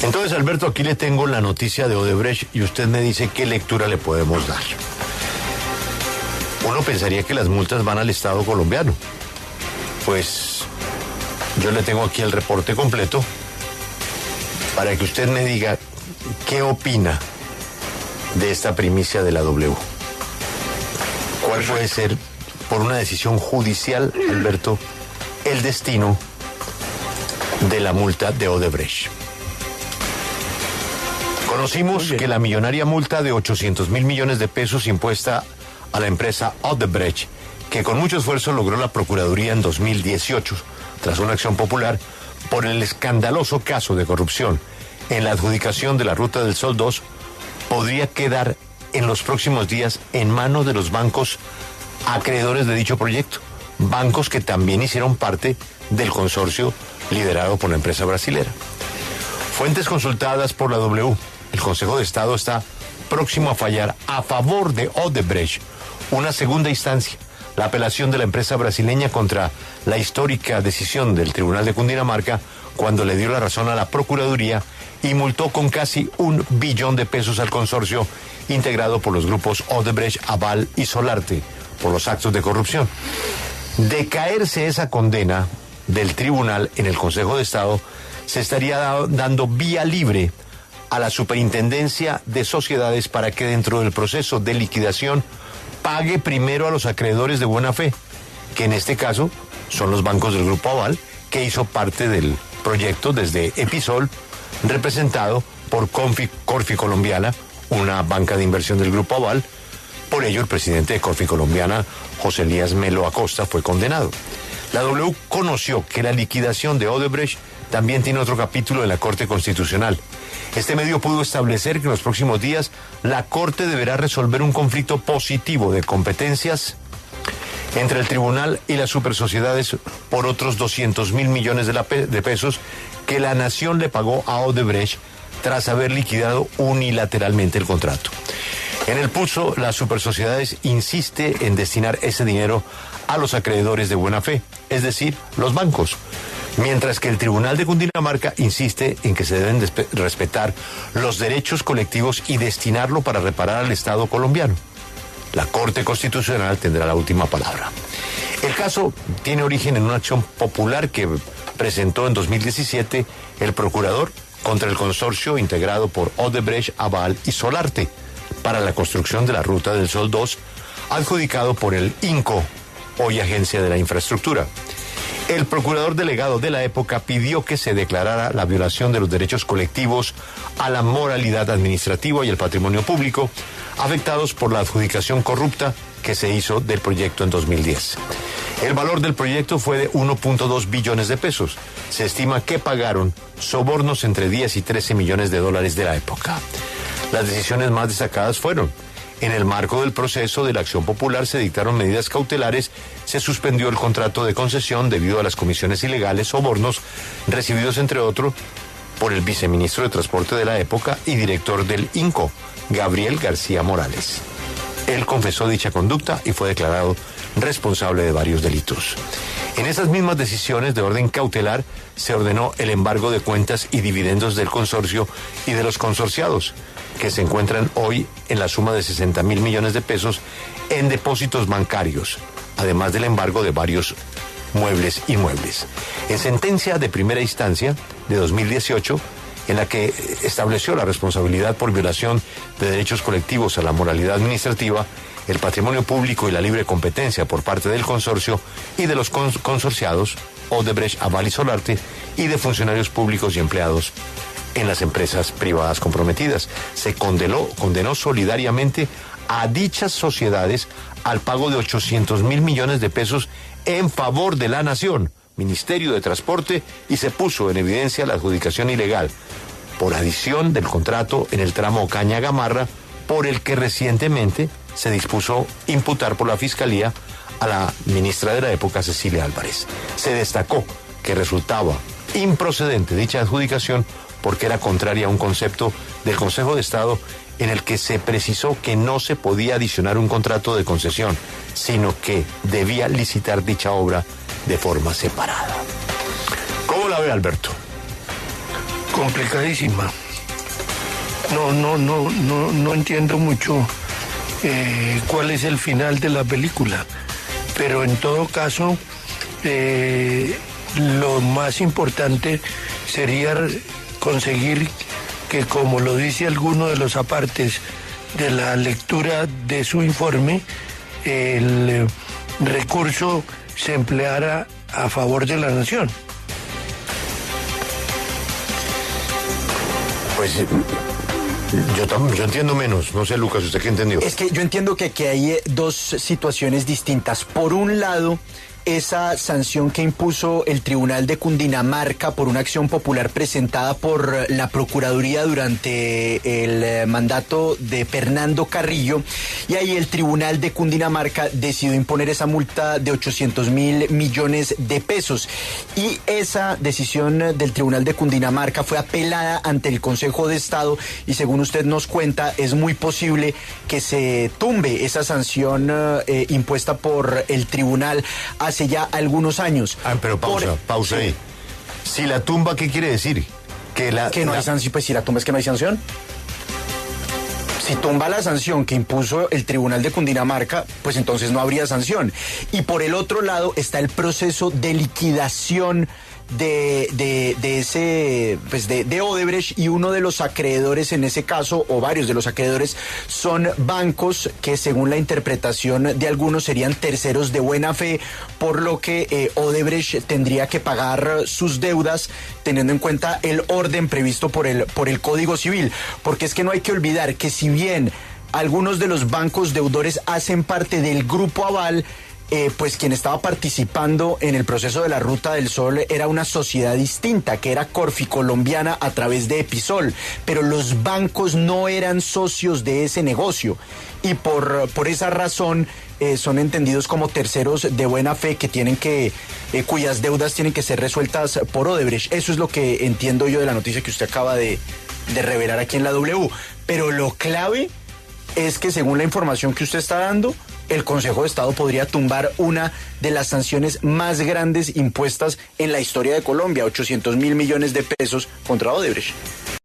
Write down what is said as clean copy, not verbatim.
Entonces, Alberto, aquí le tengo la noticia de Odebrecht y usted me dice qué lectura le podemos dar. Uno pensaría que las multas van al Estado colombiano. Pues yo le tengo aquí el reporte completo para que usted me diga qué opina de esta primicia de la W. ¿Cuál puede ser, por una decisión judicial, Alberto, el destino de la multa de Odebrecht? Conocimos que la millonaria multa de 800.000 millones de pesos impuesta a la empresa Odebrecht, que con mucho esfuerzo logró la Procuraduría en 2018, tras una acción popular, por el escandaloso caso de corrupción en la adjudicación de la Ruta del Sol 2, podría quedar en los próximos días en manos de los bancos acreedores de dicho proyecto, bancos que también hicieron parte del consorcio liderado por la empresa brasilera. Fuentes consultadas por la W, el Consejo de Estado está próximo a fallar a favor de Odebrecht una segunda instancia, la apelación de la empresa brasileña contra la histórica decisión del Tribunal de Cundinamarca, cuando le dio la razón a la Procuraduría y multó con casi 1 billón de pesos al consorcio integrado por los grupos Odebrecht, Aval y Solarte por los actos de corrupción. De caerse esa condena del tribunal en el Consejo de Estado, se estaría dando vía libre a la Superintendencia de Sociedades para que dentro del proceso de liquidación pague primero a los acreedores de buena fe, que en este caso son los bancos del Grupo Aval, que hizo parte del proyecto desde Episol, representado por Corfi Colombiana, una banca de inversión del Grupo Aval. Por ello, el presidente de Corfi Colombiana, José Elías Melo Acosta, fue condenado. La W conoció que la liquidación de Odebrecht también tiene otro capítulo en la Corte Constitucional. Este medio pudo establecer que en los próximos días la Corte deberá resolver un conflicto positivo de competencias entre el tribunal y las supersociedades por otros 200.000 millones de pesos que la nación le pagó a Odebrecht tras haber liquidado unilateralmente el contrato. En el pulso, las supersociedades insiste en destinar ese dinero a los acreedores de buena fe, es decir, los bancos, mientras que el Tribunal de Cundinamarca insiste en que se deben respetar los derechos colectivos y destinarlo para reparar al Estado colombiano. La Corte Constitucional tendrá la última palabra. El caso tiene origen en una acción popular que presentó en 2017 el procurador contra el consorcio integrado por Odebrecht, Aval y Solarte para la construcción de la Ruta del Sol 2, adjudicado por el INCO, hoy Agencia de la Infraestructura. El procurador delegado de la época pidió que se declarara la violación de los derechos colectivos a la moralidad administrativa y el patrimonio público afectados por la adjudicación corrupta que se hizo del proyecto en 2010. El valor del proyecto fue de 1.2 billones de pesos. Se estima que pagaron sobornos entre 10 y 13 millones de dólares de la época. Las decisiones más destacadas fueron: en el marco del proceso de la acción popular se dictaron medidas cautelares, se suspendió el contrato de concesión debido a las comisiones ilegales, sobornos recibidos entre otros por el viceministro de Transporte de la época y director del INCO, Gabriel García Morales. Él confesó dicha conducta y fue declarado responsable de varios delitos. En esas mismas decisiones de orden cautelar se ordenó el embargo de cuentas y dividendos del consorcio y de los consorciados, que se encuentran hoy en la suma de 60.000 millones de pesos en depósitos bancarios, además del embargo de varios muebles e inmuebles. En sentencia de primera instancia de 2018, en la que estableció la responsabilidad por violación de derechos colectivos a la moralidad administrativa, el patrimonio público y la libre competencia por parte del consorcio y de los consorciados, Odebrecht, Aval y Solarte, y de funcionarios públicos y empleados en las empresas privadas comprometidas. Se condenó solidariamente a dichas sociedades al pago de 800.000 millones de pesos en favor de la nación, Ministerio de Transporte, y se puso en evidencia la adjudicación ilegal por adición del contrato en el tramo Ocaña-Gamarra, por el que recientemente se dispuso imputar por la Fiscalía a la ministra de la época, Cecilia Álvarez. Se destacó que resultaba improcedente dicha adjudicación porque era contraria a un concepto del Consejo de Estado en el que se precisó que no se podía adicionar un contrato de concesión, sino que debía licitar dicha obra de forma separada. ¿Cómo la ve, Alberto? complicadísima. No entiendo mucho cuál es el final de la película, pero en todo caso lo más importante sería conseguir que, como lo dice alguno de los apartes de la lectura de su informe, el recurso se empleara a favor de la nación. Pues yo entiendo menos. No sé, Lucas, ¿usted qué entendió? Es que yo entiendo que hay dos situaciones distintas. Por un lado, esa sanción que impuso el Tribunal de Cundinamarca por una acción popular presentada por la Procuraduría durante el mandato de Fernando Carrillo, y ahí el Tribunal de Cundinamarca decidió imponer esa multa de 800.000 millones de pesos. Y esa decisión del Tribunal de Cundinamarca fue apelada ante el Consejo de Estado y, según usted nos cuenta, es muy posible que se tumbe esa sanción impuesta por el tribunal hace ya algunos años. Pero pausa ahí. Si la tumba, ¿qué quiere decir? Que no hay sanción. Pues si la tumba es que no hay sanción. Si tumba la sanción que impuso el Tribunal de Cundinamarca, pues entonces no habría sanción. Y por el otro lado está el proceso de liquidación de Odebrecht, y uno de los acreedores en ese caso, o varios de los acreedores, son bancos que, según la interpretación de algunos, serían terceros de buena fe, por lo que Odebrecht tendría que pagar sus deudas teniendo en cuenta el orden previsto por el Código Civil. Porque es que no hay que olvidar que, si bien algunos de los bancos deudores hacen parte del Grupo Aval, pues quien estaba participando en el proceso de la Ruta del Sol era una sociedad distinta, que era Corficolombiana a través de Episol, pero los bancos no eran socios de ese negocio, y por esa razón son entendidos como terceros de buena fe cuyas deudas tienen que ser resueltas por Odebrecht. Eso es lo que entiendo yo de la noticia que usted acaba de revelar aquí en la W. Pero lo clave es que, según la información que usted está dando, el Consejo de Estado podría tumbar una de las sanciones más grandes impuestas en la historia de Colombia, 800.000 millones de pesos contra Odebrecht.